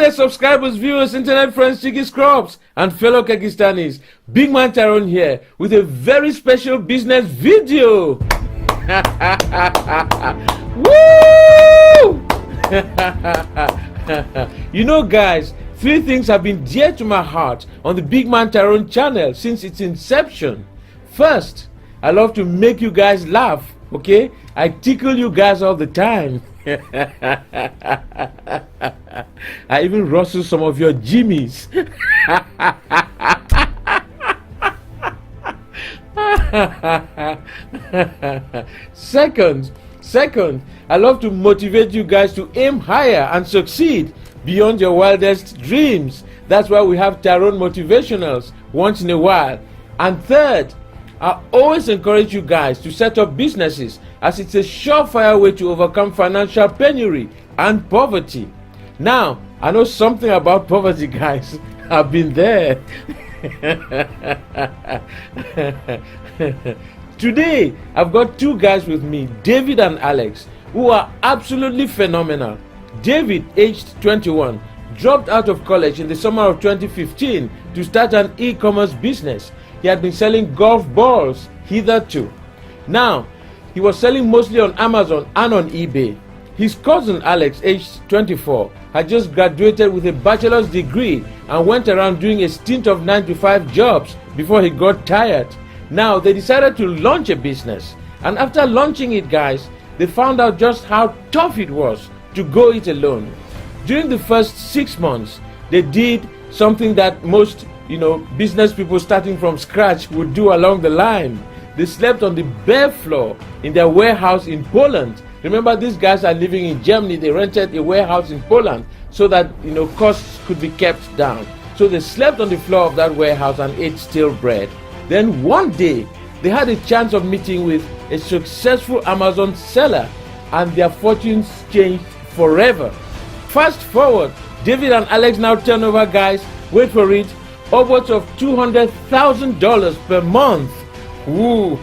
there, subscribers, viewers, internet friends, Chiki Scrubs, and fellow Kyrgyzstanis. Big Man Tyrone here with a very special business video. Woo! You know, guys, 3 things have been dear to my heart on the Big Man Tyrone channel since its inception. First, I love to make you guys laugh, okay? I tickle you guys all the time. I even rustle some of your jimmies. Second, I love to motivate you guys to aim higher and succeed beyond your wildest dreams. That's why we have Tyrone Motivationals once in a while. And third, I always encourage you guys to set up businesses, as it's a surefire way to overcome financial penury and poverty. Now, I know something about poverty, guys. I've been there. Today, I've got 2 guys with me, David and Alex, who are absolutely phenomenal. David, aged 21, dropped out of college in the summer of 2015 to start an e-commerce business. He had been selling golf balls hitherto. Now, he was selling mostly on Amazon and on eBay. His cousin Alex, aged 24, had just graduated with a bachelor's degree and went around doing a stint of 9-to-5 jobs before he got tired. Now, they decided to launch a business. And after launching it, guys, they found out just how tough it was to go it alone. During the first 6 months, they did something that most business people starting from scratch would do along the line. They slept on the bare floor in their warehouse in Poland. Remember, these guys are living in Germany. They rented a warehouse in Poland so that costs could be kept down. So they slept on the floor of that warehouse and ate stale bread. Then one day they had a chance of meeting with a successful Amazon seller, and their fortunes changed forever. Fast forward, David and Alex now turn over, guys, wait for it, upwards of $200,000 per month. Ooh,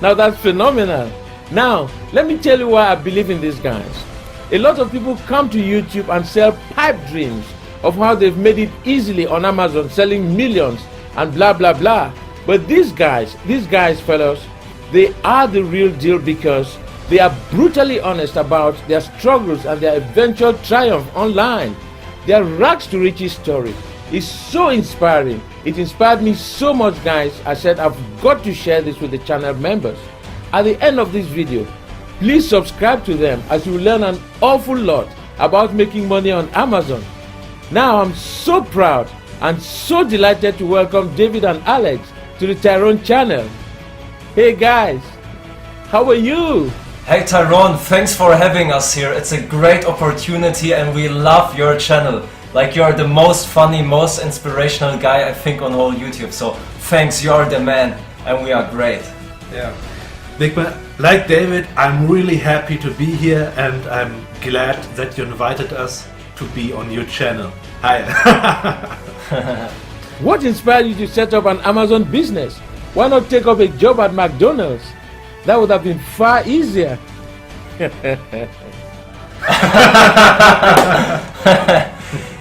now that's phenomenal. Now, let me tell you why I believe in these guys. A lot of people come to YouTube and sell pipe dreams of how they've made it easily on Amazon, selling millions and blah blah blah. But these guys fellas, they are the real deal because they are brutally honest about their struggles and their eventual triumph online. Their rags to riches story is so inspiring. It inspired me so much, guys. I said I've got to share this with the channel members. At the end of this video, please subscribe to them, as you will learn an awful lot about making money on Amazon. Now I'm so proud and so delighted to welcome David and Alex to the Tyrone channel. Hey guys, how are you? Hey Tyrone, thanks for having us here. It's a great opportunity and we love your channel. Like, you're the most funny, most inspirational guy I think on whole YouTube. So thanks, you're the man and we are great. Yeah. Big Man, like David, I'm really happy to be here and I'm glad that you invited us to be on your channel. Hi. What inspired you to set up an Amazon business? Why not take up a job at McDonald's? That would have been far easier.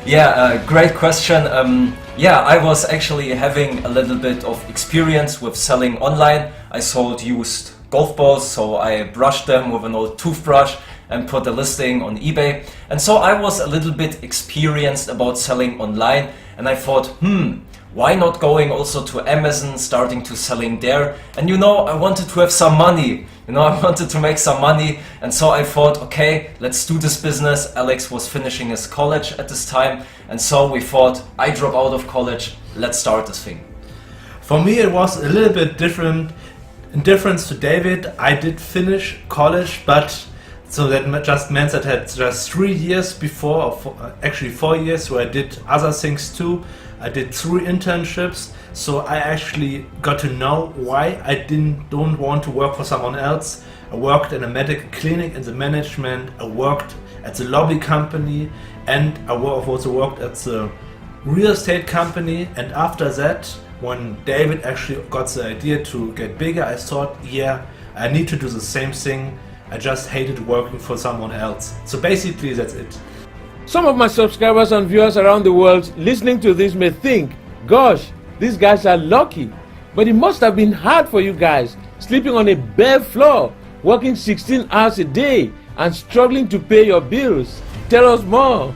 Yeah, great question. I was actually having a little bit of experience with selling online. I sold used golf balls, so I brushed them with an old toothbrush and put a listing on eBay. And so I was a little bit experienced about selling online, and I thought, why not going also to Amazon, starting to selling there? And I wanted to have some money. I wanted to make some money, and so I thought, okay, let's do this business. Alex was finishing his college at this time, and so we thought, I drop out of college, let's start this thing. For me it was a little bit different. In difference to David, I did finish college, but so that just meant that I had just 3 years before, actually 4 years, where I did other things too. I did 3 internships, so I actually got to know why I don't want to work for someone else. I worked in a medical clinic in the management, I worked at the lobby company, and I also worked at the real estate company. And after that, when David actually got the idea to get bigger, I thought, yeah, I need to do the same thing. I just hated working for someone else. So basically that's it. Some of my subscribers and viewers around the world listening to this may think, gosh, these guys are lucky. But it must have been hard for you guys, sleeping on a bare floor, working 16 hours a day, and struggling to pay your bills. Tell us more.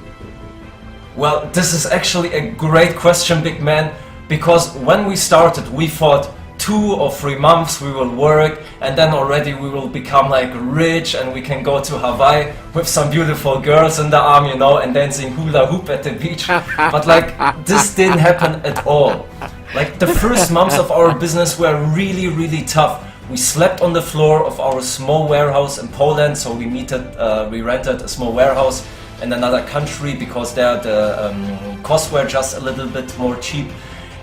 Well, this is actually a great question, Big Man, because when we started, we thought 2 or 3 months we will work and then already we will become like rich and we can go to Hawaii with some beautiful girls in the arm, you know, and dancing hula hoop at the beach. But like, this didn't happen at all. Like, the first months of our business were really, really tough. We slept on the floor of our small warehouse in Poland, so we rented a small warehouse in another country because there the costs were just a little bit more cheap.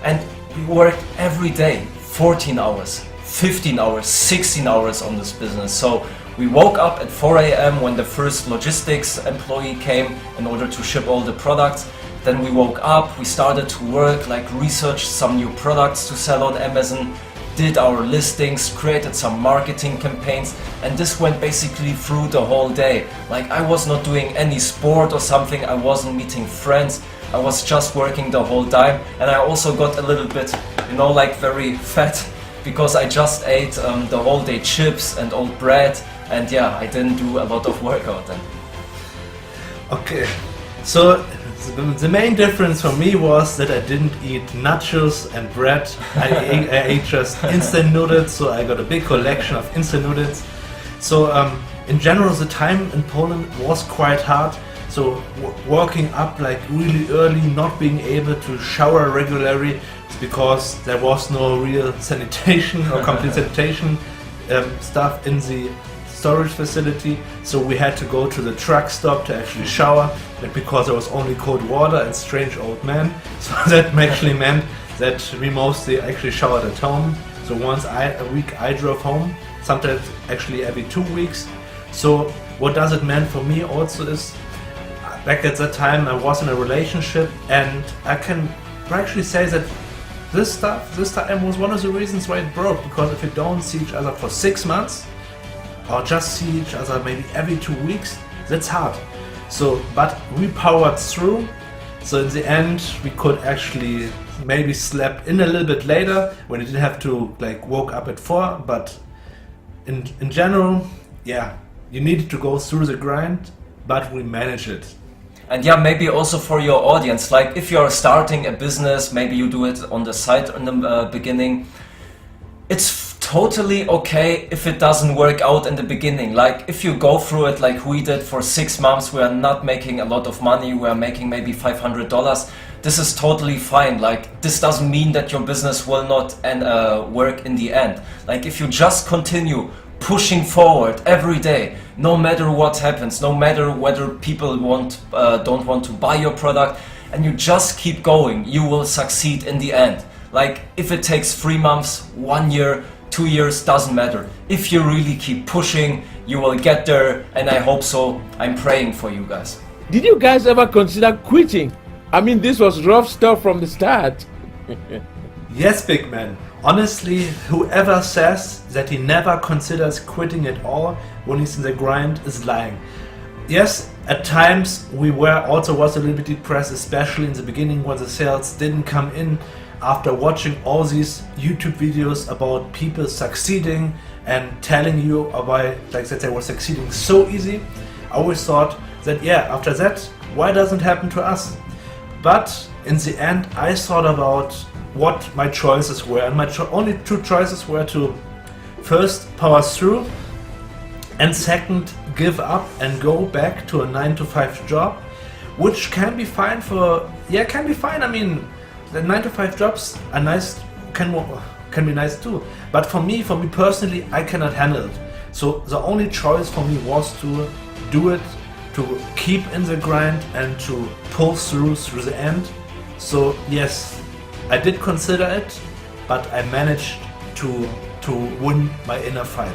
And we worked every day, 14 hours, 15 hours, 16 hours on this business. So we woke up at 4 a.m. when the first logistics employee came in order to ship all the products. Then we woke up, we started to work, like research some new products to sell on Amazon, did our listings, created some marketing campaigns, and this went basically through the whole day. Like, I was not doing any sport or something, I wasn't meeting friends, I was just working the whole time. And I also got a little bit, you know, like very fat because I just ate the whole day chips and old bread, and yeah, I didn't do a lot of workout then. Okay, so the main difference for me was that I didn't eat nachos and bread. I ate just instant noodles, so I got a big collection of instant noodles. So in general, the time in Poland was quite hard. So waking up like really early, not being able to shower regularly because there was no real sanitation or complete sanitation stuff in the storage facility, so we had to go to the truck stop to actually shower, and because there was only cold water and strange old men, so that actually meant that we mostly actually showered at home. So once a week I drove home, sometimes actually every 2 weeks. So what does it mean for me also is, back at that time I was in a relationship, and I can actually say that this time was one of the reasons why it broke, because if you don't see each other for 6 months, or just see each other maybe every 2 weeks, that's hard. So, but we powered through. So in the end, we could actually maybe sleep in a little bit later when you didn't have to like woke up at 4. But in general, yeah, you needed to go through the grind, but we managed it. And yeah, maybe also for your audience, like if you're starting a business, maybe you do it on the side in the beginning, it's totally okay if it doesn't work out in the beginning. Like if you go through it like we did for 6 months, we are not making a lot of money, we are making maybe $500. This is totally fine. Like, this doesn't mean that your business will not work in the end. Like, if you just continue pushing forward every day, no matter what happens, no matter whether people don't want to buy your product, and you just keep going, you will succeed in the end. Like, if it takes 3 months, 1 year, 2 years, doesn't matter. If you really keep pushing, you will get there, and I hope so. I'm praying for you guys. Did you guys ever consider quitting? I mean, this was rough stuff from the start. Yes, Big Man. Honestly, whoever says that he never considers quitting at all when he's in the grind is lying. Yes, at times we was a little bit depressed, especially in the beginning when the sales didn't come in. After watching all these YouTube videos about people succeeding and telling you about like that they were succeeding so easy, I always thought that yeah, after that, why doesn't it happen to us? But in the end, I thought about what my choices were, and my only 2 choices were to first power through, and second, give up and go back to a 9-to-5 job, which can be fine can be fine. I mean, the 9-to-5 jobs are nice, can be nice too. But for me personally, I cannot handle it. So the only choice for me was to do it, to keep in the grind and to pull through the end. So yes, I did consider it, but I managed to win my inner fight.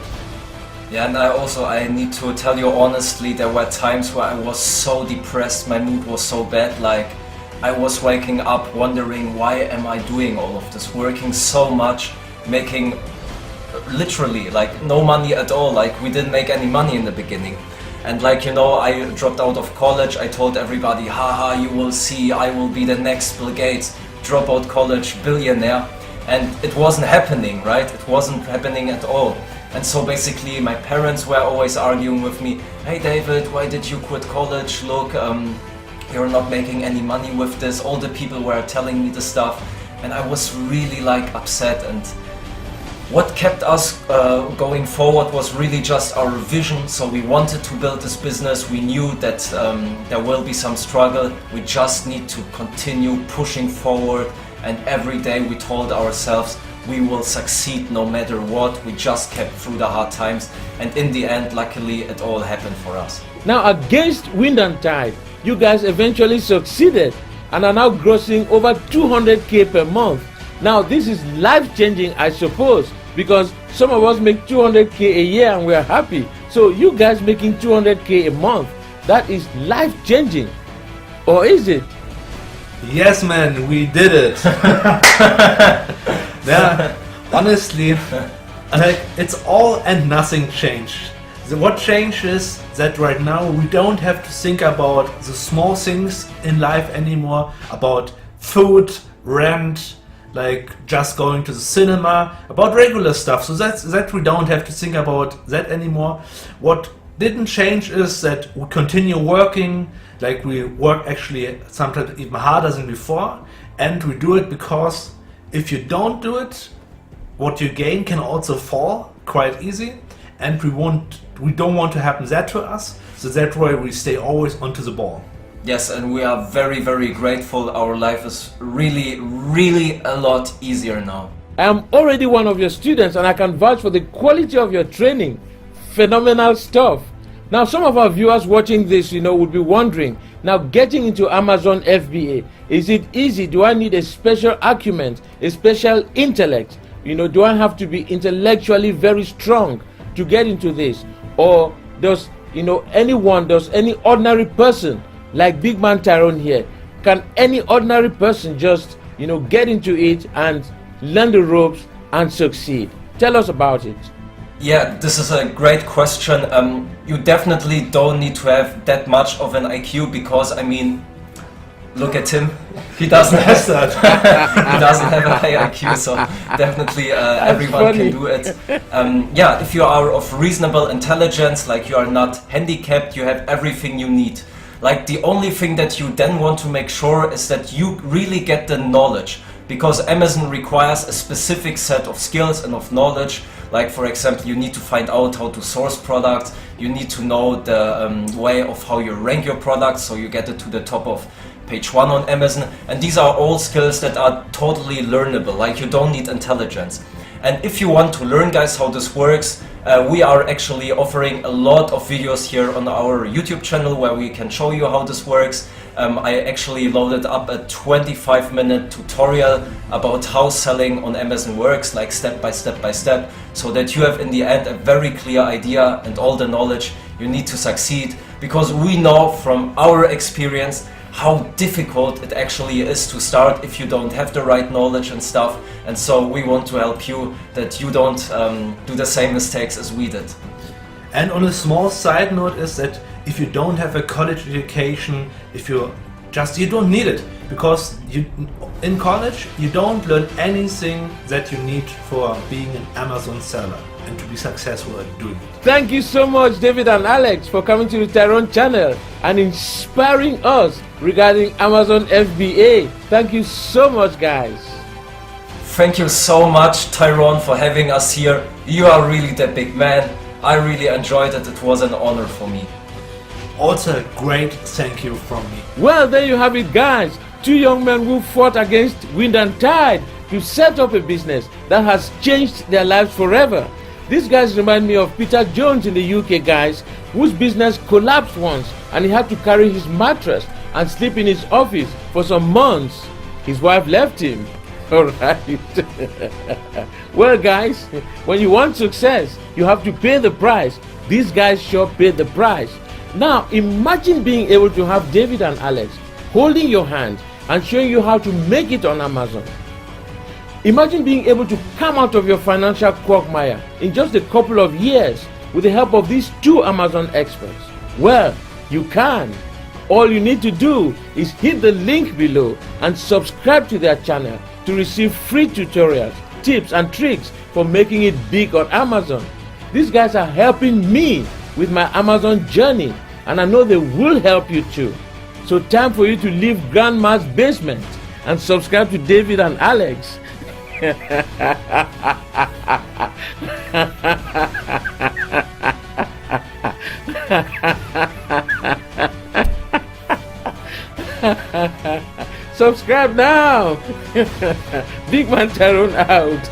Yeah, and I need to tell you honestly, there were times where I was so depressed, my mood was so bad, like I was waking up wondering, why am I doing all of this, working so much, making literally like no money at all, like we didn't make any money in the beginning. And like, you know, I dropped out of college. I told everybody, haha, you will see, I will be the next Bill Gates, drop out college, billionaire. And it wasn't happening, right? It wasn't happening at all. And so basically my parents were always arguing with me, hey David, why did you quit college? Look, you're not making any money with this. All the people were telling me the stuff. And I was really like upset. And what kept us going forward was really just our vision. So we wanted to build this business. We knew that there will be some struggle. We just need to continue pushing forward. And every day we told ourselves, we will succeed no matter what. We just kept through the hard times. And in the end, luckily, it all happened for us. Now, against wind and tide, you guys eventually succeeded and are now grossing over 200K per month. Now, this is life-changing, I suppose, because some of us make 200K a year and we're happy. So you guys making 200K a month, that is life-changing. Or is it? Yes, man, we did it. Yeah, honestly, like, it's all and nothing changed. What changed is that right now we don't have to think about the small things in life anymore, about food, rent, like just going to the cinema, about regular stuff. So that we don't have to think about that anymore. What didn't change is that we continue working, like we work actually sometimes even harder than before, and we do it because if you don't do it, what you gain can also fall quite easy, and we don't want to happen that to us. So that's why we stay always onto the ball. Yes, and we are very, very grateful. Our life is really, really a lot easier now. I am already one of your students and I can vouch for the quality of your training. Phenomenal stuff. Now, some of our viewers watching this, would be wondering, now getting into Amazon FBA, is it easy? Do I need a special acumen, a special intellect? Do I have to be intellectually very strong to get into this? Or does, any ordinary person like Big Man Tyrone here, can any ordinary person just, get into it and learn the ropes and succeed? Tell us about it. Yeah, this is a great question. You definitely don't need to have that much of an IQ because, look at him. He doesn't have that. He doesn't have a high IQ, so definitely everyone can do it. Yeah, if you are of reasonable intelligence, like you are not handicapped, you have everything you need. Like the only thing that you then want to make sure is that you really get the knowledge, because Amazon requires a specific set of skills and of knowledge. Like for example, you need to find out how to source products, you need to know the way of how you rank your products so you get it to the top of page 1 on Amazon. And these are all skills that are totally learnable, like you don't need intelligence. And if you want to learn, guys, how this works, we are actually offering a lot of videos here on our YouTube channel where we can show you how this works. I actually loaded up a 25-minute tutorial about how selling on Amazon works, like step by step, so that you have in the end a very clear idea and all the knowledge you need to succeed, because we know from our experience how difficult it actually is to start if you don't have the right knowledge and stuff. And so we want to help you that you don't do the same mistakes as we did. And on a small side note is that if you don't have a college education, you don't need it, because in college you don't learn anything that you need for being an Amazon seller and to be successful at doing it. Thank you so much, David and Alex, for coming to the Tyrone channel and inspiring us regarding Amazon FBA. Thank you so much, guys. Thank you so much, Tyrone, for having us here. You are really the big man. I really enjoyed it. It was an honor for me. Also a great thank you from me. Well, there you have it, guys. Two young men who fought against wind and tide to set up a business that has changed their lives forever. These guys remind me of Peter Jones in the UK, guys, whose business collapsed once and he had to carry his mattress and sleep in his office for some months. His wife left him. Alright. Well, guys, when you want success, you have to pay the price. These guys sure paid the price. Now, imagine being able to have David and Alex holding your hand and showing you how to make it on Amazon. Imagine being able to come out of your financial quagmire in just a couple of years with the help of these two Amazon experts. Well, you can. All you need to do is hit the link below and subscribe to their channel to receive free tutorials, tips and tricks for making it big on Amazon. These guys are helping me with my Amazon journey, and I know they will help you too. So time for you to leave Grandma's basement and subscribe to David and Alex. Subscribe now. Big Man Tyrone out.